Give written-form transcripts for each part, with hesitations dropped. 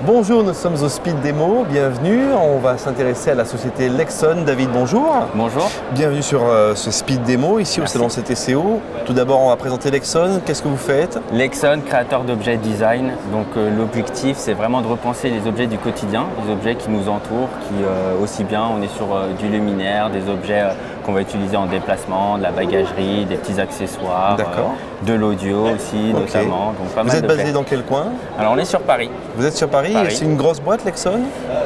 Bonjour, nous sommes au Speed Démo, bienvenue. On va s'intéresser à la société Lexon. David, bonjour. Bonjour. Bienvenue sur ce Speed Démo, ici au salon CTCO. Tout d'abord, on va présenter Lexon. Qu'est-ce que vous faites? Lexon, créateur d'objets design. Donc l'objectif, c'est vraiment de repenser les objets du quotidien, les objets qui nous entourent, aussi bien on est sur du luminaire, des objets qu'on va utiliser en déplacement, de la bagagerie, des petits accessoires, de l'audio aussi notamment. Donc, pas vous êtes basé dans quel coin? Alors on est sur Paris. Vous êtes sur Paris. C'est une grosse boîte Lexon?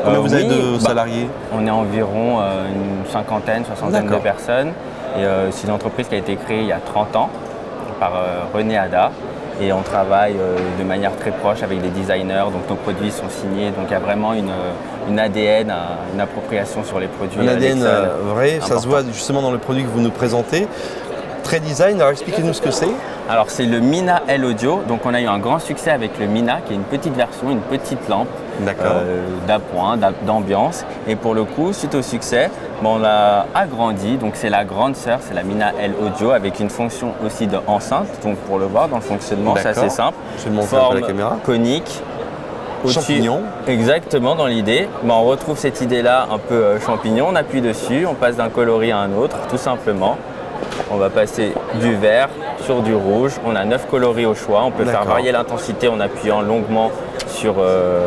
Combien vous avez de salariés? On est environ une cinquantaine, soixantaine de personnes. Et c'est une entreprise qui a été créée il y a 30 ans par René Ada. Et on travaille de manière très proche avec des designers, donc nos produits sont signés. Donc il y a vraiment une ADN, une appropriation sur les produits. Un ADN vrai, ça se voit justement dans le produit que vous nous présentez. Très design, alors expliquez-nous ce que c'est. Alors c'est le Mina L Audio, donc on a eu un grand succès avec le Mina qui est une petite version, une petite lampe d'appoint, d'ambiance. Et pour le coup, suite au succès, on l'a agrandi, donc c'est la grande sœur, c'est la Mina L Audio avec une fonction aussi de enceinte. Donc pour le voir dans le fonctionnement, c'est assez simple. Je vais montrer un peu la caméra. Conique. Champignon. Exactement, dans l'idée. On retrouve cette idée-là un peu champignon, on appuie dessus, on passe d'un coloris à un autre, tout simplement. On va passer du vert sur du rouge. On a 9 coloris au choix. On peut faire varier l'intensité en appuyant longuement sur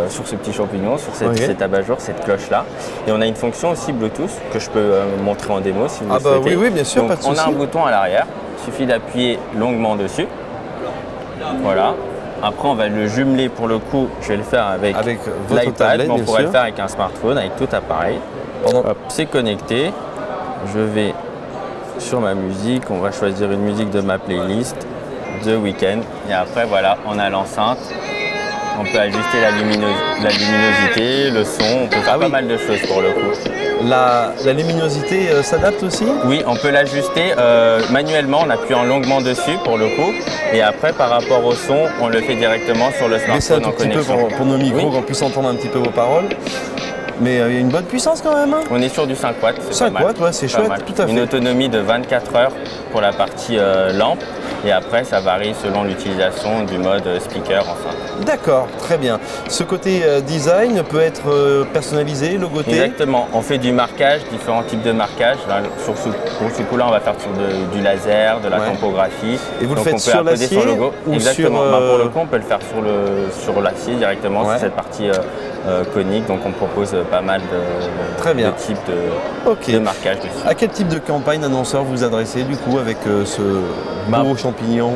ce petit champignon, sur cet abat-jour, cette cloche-là. Et on a une fonction aussi Bluetooth que je peux montrer en démo si vous le souhaitez. Oui, bien sûr, donc, pas de souci. On a un bouton à l'arrière. Il suffit d'appuyer longuement dessus. Voilà. Après, on va le jumeler pour le coup. Je vais le faire avec l'iPad, mais on pourrait le faire avec un smartphone, avec tout appareil. C'est connecté. Je vais sur ma musique, on va choisir une musique de ma playlist de week-end et après voilà, on a l'enceinte, on peut ajuster la luminosité, le son, on peut faire pas mal de choses pour le coup. La luminosité s'adapte aussi? Oui, on peut l'ajuster manuellement en appuyant longuement dessus pour le coup et après par rapport au son, on le fait directement sur le smartphone en connexion. Un petit peu pour nos micros, qu'on puisse entendre un petit peu vos paroles. Mais il y a une bonne puissance quand même. On est sur du 5 watts. 5 watts, ouais, c'est chouette, tout à fait. Une autonomie de 24 heures pour la partie lampe. Et après, ça varie selon l'utilisation du mode speaker enceinte. D'accord, très bien. Ce côté design peut être personnalisé, logoté? Exactement. On fait du marquage, différents types de marquage. Là, pour ce coup-là, on va faire sur du laser, de la topographie. Et vous le faites sur l'acier ou exactement. Pour le coup, on peut le faire sur l'acier directement, sur cette partie conique. Donc, on propose pas mal de types de marquage dessus. À quel type de campagne annonceur vous adressez du coup avec ce beau champignon?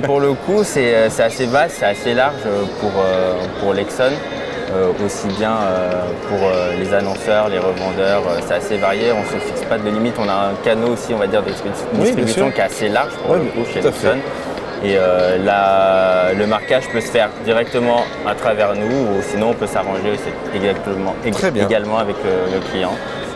Pour le coup, c'est assez vaste, c'est assez large pour Lexon. Aussi bien pour les annonceurs, les revendeurs, c'est assez varié, on ne se fixe pas de limite. On a un canal aussi, on va dire, de distribution qui est assez large pour le coup chez Lexon. Et le marquage peut se faire directement à travers nous ou sinon on peut s'arranger également avec le client.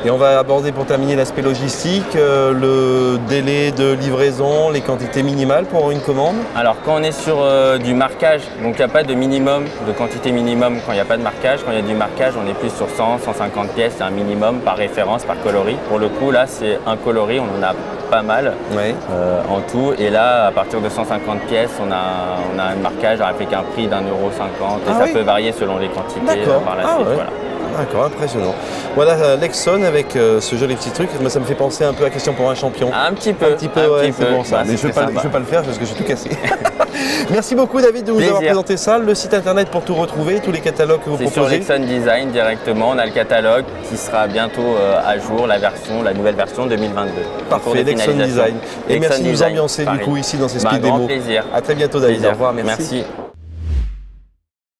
Et on va aborder pour terminer l'aspect logistique, le délai de livraison, les quantités minimales pour une commande. Alors quand on est sur du marquage, donc il n'y a pas de minimum, de quantité minimum quand il n'y a pas de marquage. Quand il y a du marquage, on est plus sur 100, 150 pièces, c'est un minimum par référence, par coloris. Pour le coup là c'est un coloris, on en a pas mal en tout. Et là à partir de 150 pièces, on a un marquage avec un prix d'1,50 € et ça peut varier selon les quantités par la suite. Voilà. D'accord, impressionnant. Voilà Lexon avec ce joli petit truc. Ça me fait penser un peu à Question pour un champion. Un petit peu. C'est bon ça. Mais je ne vais pas le faire parce que j'ai tout cassé. Merci beaucoup David de nous avoir présenté ça. Le site internet pour tout retrouver, tous les catalogues que vous proposez. C'est sur Lexon Design directement. On a le catalogue qui sera bientôt à jour, la nouvelle version 2022. Parfait, Lexon Design. Et merci de nous ambiancer du coup ici dans ces speed démos. Grand plaisir. À très bientôt David. Au revoir, merci.